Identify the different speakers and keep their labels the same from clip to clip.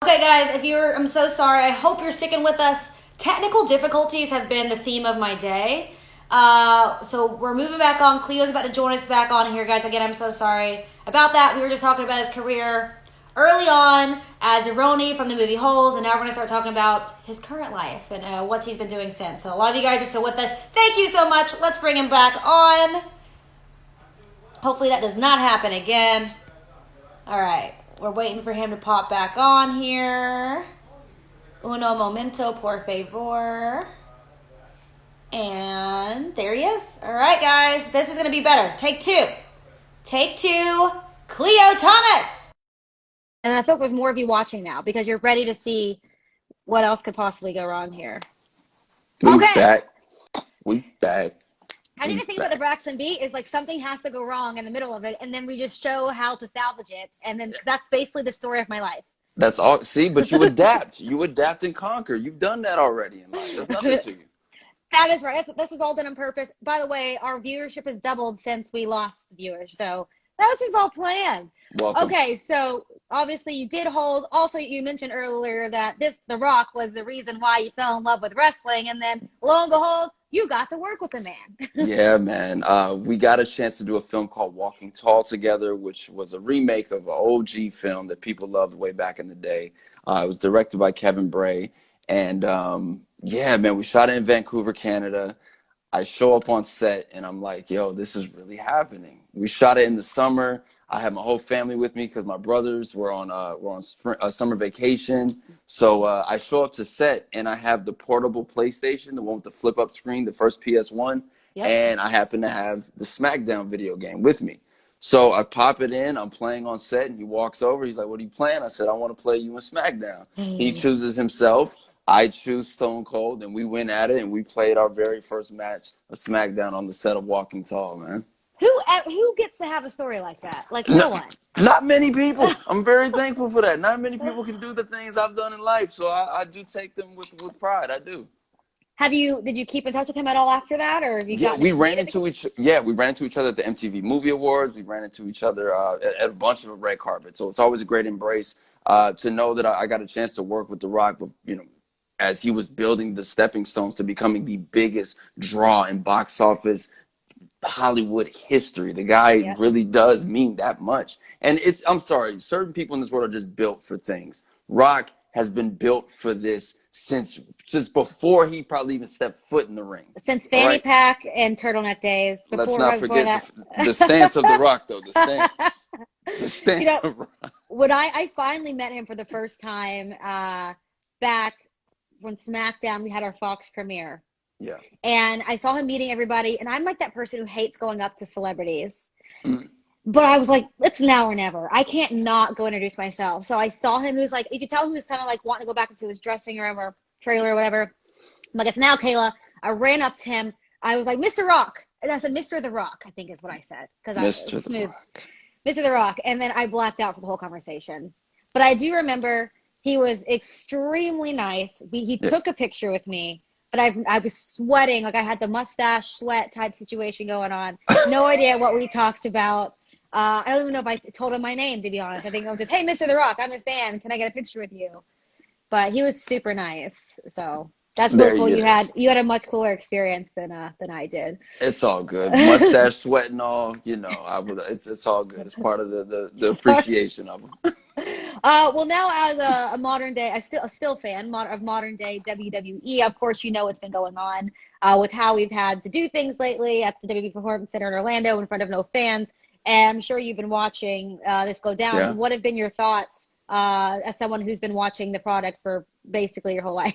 Speaker 1: Okay, guys, I'm so sorry. I hope you're sticking with us. Technical difficulties have been the theme of my day. So we're moving back on. Cleo's about to join us back on here, guys. Again, I'm so sorry about that. We were just talking about his career early on as Aroni from the movie Holes, and now we're going to start talking about his current life and what he's been doing since. So a lot of you guys are still with us. Thank you so much. Let's bring him back on. Hopefully that does not happen again. All right. We're waiting for him to pop back on here. Uno momento, por favor. And there he is. All right, guys. This is going to be better. Take two. Take two. Cleo Thomas. And I feel like there's more of you watching now because you're ready to see what else could possibly go wrong here.
Speaker 2: We back.
Speaker 1: I think the thing about the Braxton beat is like something has to go wrong in the middle of it, and then we just show how to salvage it, and then because that's basically the story of my life.
Speaker 2: That's all. See, but you adapt. You adapt and conquer. You've done that already in life. There's nothing to you.
Speaker 1: That is right. This is all done on purpose. By the way, our viewership has doubled since we lost viewers, so this is all planned.
Speaker 2: Welcome.
Speaker 1: Okay, so obviously you did Holes. Also, you mentioned earlier that The Rock was the reason why you fell in love with wrestling, and then lo and behold, you got to work with the man.
Speaker 2: Yeah, man. We got a chance to do a film called Walking Tall together, which was a remake of an OG film that people loved way back in the day. It was directed by Kevin Bray. And, yeah, man, we shot it in Vancouver, Canada. I show up on set, and I'm like, yo, this is really happening. We shot it in the summer. I had my whole family with me because my brothers were on summer vacation. So I show up to set, and I have the portable PlayStation, the one with the flip-up screen, the first PS1,
Speaker 1: Yep.
Speaker 2: and I happen to have the SmackDown video game with me. So I pop it in. I'm playing on set, and he walks over. He's like, what are you playing? I said, I want to play you in SmackDown. He chooses himself. I choose Stone Cold, and we went at it, and we played our very first match of SmackDown on the set of Walking Tall, man.
Speaker 1: Who gets to have a story like that? Like no one.
Speaker 2: Not many people. I'm very thankful for that. Not many people can do the things I've done in life, so I do take them with pride. I do.
Speaker 1: Did you keep in touch with him at all after that, or have you gotten?
Speaker 2: We ran into each other at the MTV Movie Awards. We ran into each other at a bunch of red carpets. So it's always a great embrace to know that I got a chance to work with The Rock, as he was building the stepping stones to becoming the biggest draw in box office Hollywood history. The guy really does mean that much. And I'm sorry, certain people in this world are just built for things. Rock has been built for this since before he probably even stepped foot in the ring.
Speaker 1: Since Fanny Pack and turtleneck days.
Speaker 2: Let's not forget the stance of The Rock, though. The stance. The stance of Rock.
Speaker 1: When I finally met him for the first time back when SmackDown, we had our Fox premiere.
Speaker 2: Yeah.
Speaker 1: And I saw him meeting everybody, and I'm like that person who hates going up to celebrities. But I was like, it's now or never. I can't not go introduce myself. So I saw him. He was like, you could tell he was kind of like wanting to go back into his dressing room or trailer or whatever. I'm like, it's now, Kayla. I ran up to him. I was like, Mr. Rock. And I said, Mr. The Rock, I think is what I said. Because I was smooth. Mr. The Rock. And then I blacked out for the whole conversation. But I do remember he was extremely nice. He took a picture with me. But I was sweating. Like I had the mustache sweat type situation going on. No idea what we talked about. I don't even know if I told him my name, to be honest. I think I was just, hey, Mr. The Rock, I'm a fan. Can I get a picture with you? But he was super nice. So that's really cool. You had a much cooler experience than I did.
Speaker 2: It's all good. Mustache sweat and all, it's all good. It's part of the appreciation of him.
Speaker 1: Well, now as a modern day, a still fan of modern day WWE. Of course, what's been going on with how we've had to do things lately at the WWE Performance Center in Orlando in front of no fans. And I'm sure you've been watching this go down.
Speaker 2: Yeah.
Speaker 1: What have been your thoughts as someone who's been watching the product for basically your whole life?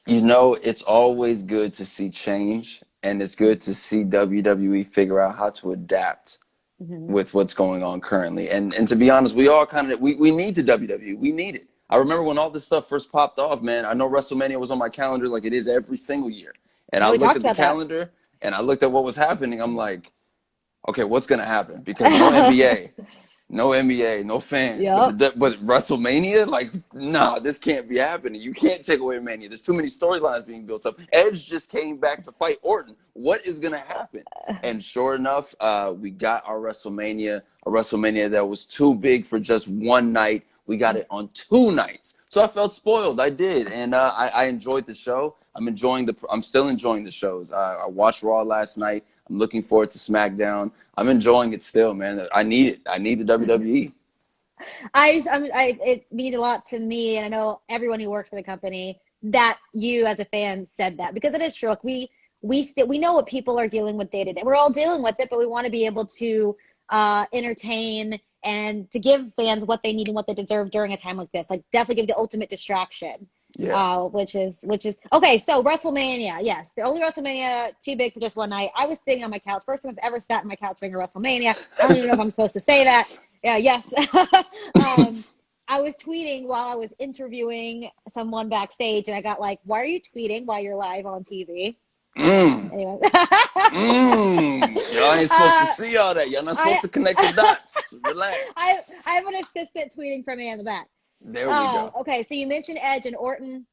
Speaker 2: It's always good to see change, and it's good to see WWE figure out how to adapt with what's going on currently. And to be honest, we all we need the WWE. We need it. I remember when all this stuff first popped off, man. I know WrestleMania was on my calendar like it is every single year. And I looked at the calendar, and I looked at what was happening. I'm like, okay, what's going to happen? Because no NBA, no fans.
Speaker 1: Yep.
Speaker 2: But WrestleMania, like, nah, this can't be happening. You can't take away Mania. There's too many storylines being built up. Edge just came back to fight Orton. What is going to happen? And sure enough, we got our WrestleMania, a WrestleMania that was too big for just one night. We got it on 2 nights. So I felt spoiled. I did, and I enjoyed the show. I'm still enjoying the shows. I watched Raw last night. I'm looking forward to SmackDown. I'm enjoying it still, man. I need it. I need the WWE.
Speaker 1: It means a lot to me, and I know everyone who works for the company that you as a fan said that, because it is true. Like we know what people are dealing with day to day. We're all dealing with it, but we want to be able to entertain and to give fans what they need and what they deserve during a time like this. Like definitely give the ultimate distraction.
Speaker 2: Yeah.
Speaker 1: Which is okay. So WrestleMania, yes, the only WrestleMania too big for just one night. I was sitting on my couch. First time I've ever sat on my couch during a WrestleMania. I don't even know if I'm supposed to say that. Yeah, yes. I was tweeting while I was interviewing someone backstage, and I got like, "Why are you tweeting while you're live on TV?" Anyway.
Speaker 2: Y'all ain't supposed to see all that. Y'all not supposed to connect the dots. Relax.
Speaker 1: I have an assistant tweeting from me in the back.
Speaker 2: There we go.
Speaker 1: Okay, so you mentioned Edge and Orton.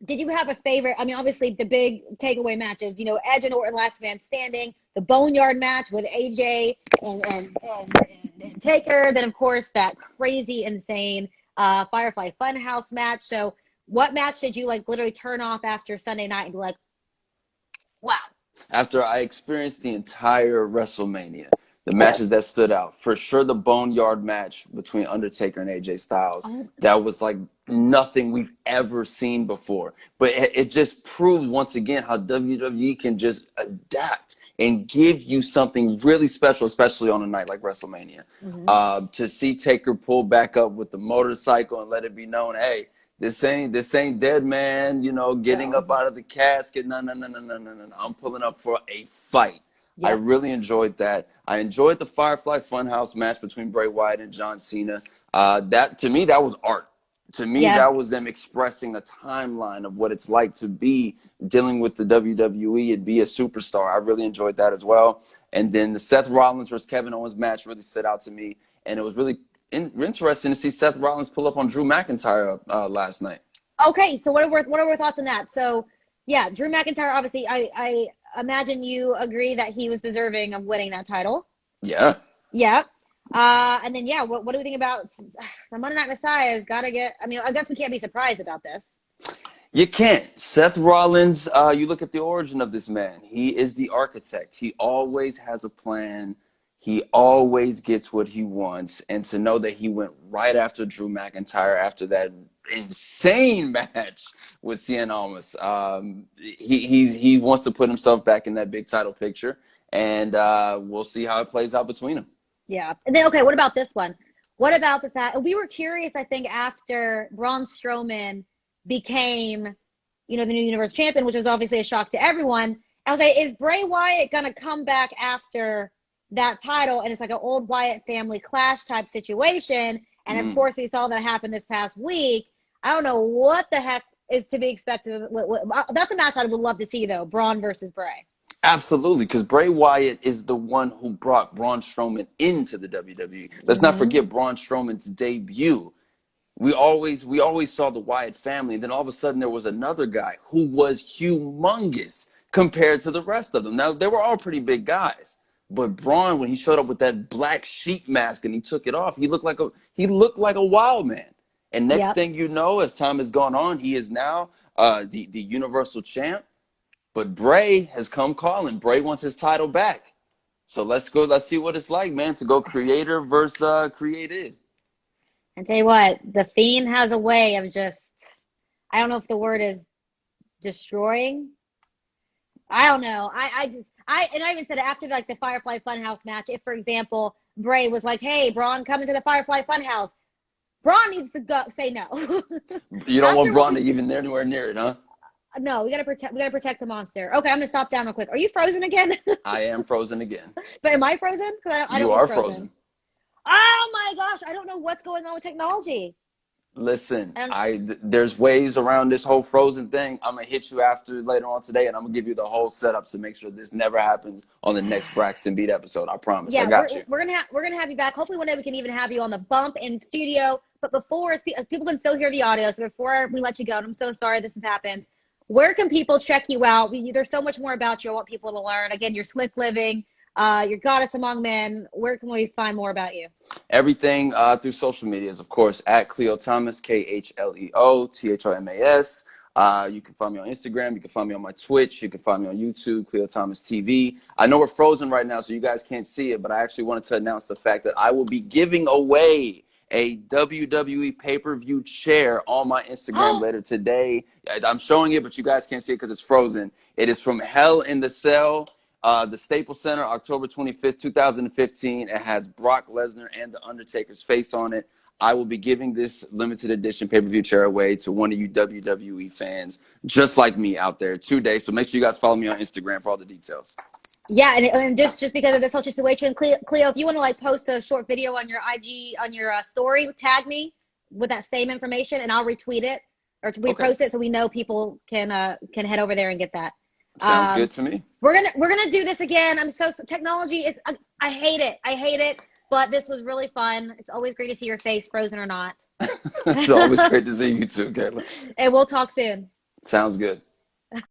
Speaker 1: Did you have a favorite? I mean, obviously the big takeaway matches, Edge and Orton, last man standing, the Boneyard match with AJ and Taker. Then, of course, that crazy, insane Firefly Funhouse match. So what match did you like literally turn off after Sunday night and be like, wow?
Speaker 2: After I experienced the entire WrestleMania, the matches that stood out, for sure the Boneyard match between Undertaker and AJ Styles, that was like nothing we've ever seen before. But it just proves once again how WWE can just adapt and give you something really special, especially on a night like WrestleMania. To see Taker pull back up with the motorcycle and let it be known, hey, this ain't dead man, getting up out of the casket. No. I'm pulling up for a fight. Yep. I really enjoyed that. I enjoyed the Firefly Funhouse match between Bray Wyatt and John Cena. That to me, that was art. To me, that was them expressing a timeline of what it's like to be dealing with the WWE and be a superstar. I really enjoyed that as well. And then the Seth Rollins versus Kevin Owens match really stood out to me, and it was really interesting to see Seth Rollins pull up on Drew McIntyre last night.
Speaker 1: Okay, so what are our thoughts on that? So, yeah, Drew McIntyre, obviously, I imagine you agree that he was deserving of winning that title.
Speaker 2: Yeah.
Speaker 1: Yeah. And then, what do we think about the Monday Night Messiah has got to get, I mean, I guess we can't be surprised about this.
Speaker 2: You can't. Seth Rollins, you look at the origin of this man. He is the architect. He always has a plan. He always gets what he wants. And to know that he went right after Drew McIntyre after that insane match with Cien Almas, he wants to put himself back in that big title picture. And we'll see how it plays out between them.
Speaker 1: Yeah. And then, okay, what about this one? What about the fact, we were curious, I think, after Braun Strowman became, the new Universal Champion, which was obviously a shock to everyone. I was like, is Bray Wyatt going to come back after that title? And it's like an old Wyatt family clash type situation. And of course, we saw that happen this past week. I don't know what the heck is to be expected. That's a match I would love to see, though, Braun versus Bray.
Speaker 2: Absolutely, because Bray Wyatt is the one who brought Braun Strowman into the WWE. Let's not forget Braun Strowman's debut. We always saw the Wyatt family, and then all of a sudden there was another guy who was humongous compared to the rest of them. Now, they were all pretty big guys, but Braun, when he showed up with that black sheep mask and he took it off, he looked like a wild man. And next thing you know, as time has gone on, he is now the Universal Champ. But Bray has come calling. Bray wants his title back. So let's go. Let's see what it's like, man, to go creator versus created.
Speaker 1: And tell you what, the Fiend has a way of just, I don't know if the word is destroying. I don't know. I even said after like the Firefly Funhouse match, if, for example, Bray was like, hey, Braun, come into the Firefly Funhouse, Braun needs to go say no.
Speaker 2: You don't want Braun to even anywhere near it, huh?
Speaker 1: No, we gotta protect the monster. Okay, I'm gonna stop down real quick. Are you frozen again?
Speaker 2: I am frozen again.
Speaker 1: But am I frozen?
Speaker 2: You are frozen.
Speaker 1: Oh my gosh, I don't know what's going on with technology.
Speaker 2: Listen, there's ways around this whole frozen thing. I'm gonna hit you later on today, and I'm gonna give you the whole setup to make sure this never happens on the next Braxton Beat episode. I promise.
Speaker 1: Yeah,
Speaker 2: I got you.
Speaker 1: We're gonna have you back. Hopefully one day we can even have you on the bump in studio. But before, people can still hear the audio, so before we let you go, and I'm so sorry this has happened. Where can people check you out? There's so much more about you I want people to learn. Again, your slick living, Your goddess among men. Where can we find more about you?
Speaker 2: Everything through social medias, of course, at Cleo Thomas, KHLEO THOMAS. You can find me on Instagram. You can find me on my Twitch. You can find me on YouTube, Cleo Thomas TV. I know we're frozen right now, so you guys can't see it, but I actually wanted to announce the fact that I will be giving away a WWE pay-per-view chair on my Instagram later today. I'm showing it, but you guys can't see it because it's frozen. It is from Hell in the Cell, the Staples Center, October 25th, 2015. It has Brock Lesnar and The Undertaker's face on it. I will be giving this limited edition pay-per-view chair away to one of you WWE fans just like me out there today. So make sure you guys follow me on Instagram for all the details.
Speaker 1: Yeah, and just because of this whole situation, Cleo, if you want to like post a short video on your IG on your story, tag me with that same information, and I'll retweet it or repost it so we know people can head over there and get that.
Speaker 2: Sounds good to me.
Speaker 1: We're gonna do this again. I'm so technology. I hate it. I hate it. But this was really fun. It's always great to see your face, frozen or not.
Speaker 2: It's always great to see you too, Caitlin.
Speaker 1: And we'll talk soon.
Speaker 2: Sounds good.